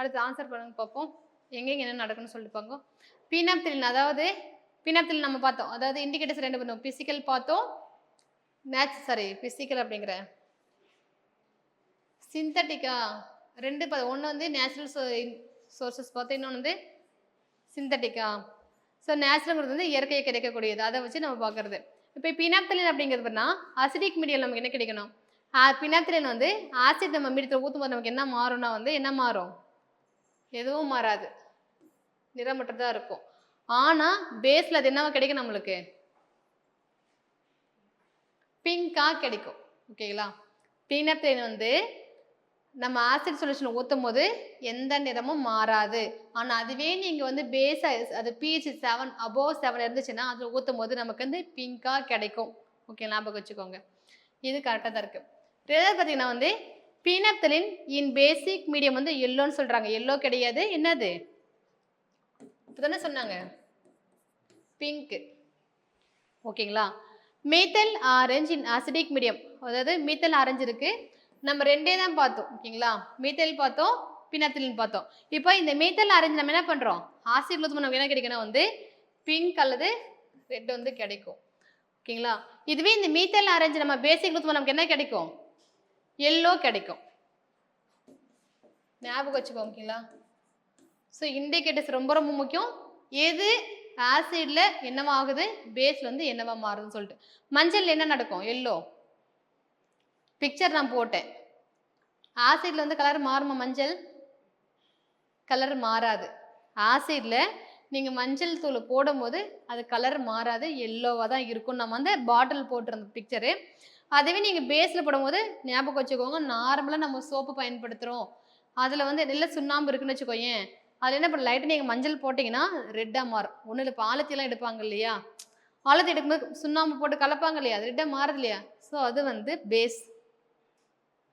அடுத்து ஆன்சர் பண்ணுங்க பார்ப்போம். எங்கெங்க என்ன நடக்குன்னு சொல்லிட்டு பார்ப்போம். பினாப்திலின் அதாவது பினாப்திலின் நம்ம பார்த்தோம். அதாவது இண்டிகேட்டர்ஸ் 2 பண்ணோம். பிசிக்கல் பார்த்தோம். பிசிக்கல் அப்படிங்கிறேன். சிந்தட்டிக்கா 2 ஒன்று வந்து நேச்சுரல் சோர்சஸ் பார்த்தோம். இன்னொன்று வந்து சிந்தட்டிக்கா. ஸோ நேச்சுரல்ங்கிறது வந்து இயற்கையை கிடைக்கக்கூடியது. அதை வச்சு நம்ம பார்க்குறது. இப்போ பினாப்திலின் அப்படிங்கிறது பார்த்தா அசிடிக் மீடியம் நமக்கு என்ன கிடைக்கணும்? பினாப்திலின் வந்து ஆசிட் நம்ம மீடியத்தில் ஊற்றும்போது நமக்கு என்ன மாறும்னா வந்து என்ன மாறும்? எதுவும் மாறாது, நிறமற்றதாக இருக்கும். ஆனால் பேஸில் அது என்னவா கிடைக்கும்? நம்மளுக்கு பிங்காக கிடைக்கும். ஓகேங்களா? பினாப்திலின் வந்து நம்ம ஆசிட் சொல்யூஷன் ஊற்றும் போது எந்த நிறமும் மாறாது. ஆனால் அதுவே நீங்கள் வந்து பேஸ் அது pH 7 above 7 இருந்துச்சுன்னா அதில் ஊற்றும் போது நமக்கு வந்து பிங்காக கிடைக்கும். ஓகே, ஞாபகம் வச்சுக்கோங்க. இது கரெக்டாக தான் இருக்குது. ரெண்டாவது பார்த்தீங்கன்னா வந்து பினாப்திலின் இன் பேசிக் மீடியம் வந்து எல்லோன்னு சொல்கிறாங்க. எல்லோ கிடையாது, என்னது இப்போ தானே சொன்னாங்க, பிங்க். ஓகேங்களா? மீத்தல் ஆரஞ்சு இன் அசிடிக் மீடியம், அதாவது மீத்தல் ஆரஞ்சு இருக்குது. நம்ம ரெண்டே தான் பார்த்தோம். ஓகேங்களா? மீத்தல் பார்த்தோம், பினாப்திலின் பார்த்தோம். இப்போ இந்த மீத்தல் ஆரஞ்சு நம்ம என்ன பண்ணுறோம்? ஆசிட் ஊற்றும் நமக்கு என்ன கிடைக்கணும்? வந்து பிங்க் அல்லது ரெட் வந்து கிடைக்கும். ஓகேங்களா? இதுவே இந்த மீத்தல் ஆரஞ்சு நம்ம பேசிக் ஊற்றும் நமக்கு என்ன கிடைக்கும்? எல்லோ கிடைக்கும். ஞாபகம் வச்சுக்கோங்க. ஓகேங்களா? ஸோ இண்டிகேட்டர்ஸ் ரொம்ப ரொம்ப முக்கியம். எது ஆசிட்ல என்னவா ஆகுது, பேஸ்ல வந்து என்னவா மாறுதுன்னு சொல்லிட்டு. மஞ்சள் என்ன நடக்கும்? எல்லோ. பிக்சர் நான் போட்டேன். ஆசிட்ல வந்து கலர் மாறுமா? மஞ்சள் கலர் மாறாது. ஆசிட்ல நீங்கள் மஞ்சள் தூள் போடும்போது அது கலர் மாறாது, எல்லோவாக தான் இருக்கும். நம்ம வந்து பாட்டில் போட்டிருந்த பிக்சரு. அதுவே நீங்கள் பேஸில் போடும்போது ஞாபகம் வச்சுக்கோங்க, நார்மலாக நம்ம சோப்பு பயன்படுத்துகிறோம், அதில் வந்து நல்ல சுண்ணாம்பு இருக்குன்னு வச்சுக்கோயேன், அதில் என்ன பண்ண லைட்டாக நீங்கள் மஞ்சள் போட்டிங்கன்னா ரெட்டாக மாறும். ஒன்றும் இல்லை, பாலத்திலாம் எடுப்பாங்க இல்லையா, பாலத்தி எடுக்கும்போது சுண்ணாம்பு போட்டு கலப்பாங்க இல்லையா, அது ரெட்டாக மாறுது இல்லையா. ஸோ அது வந்து பேஸ்.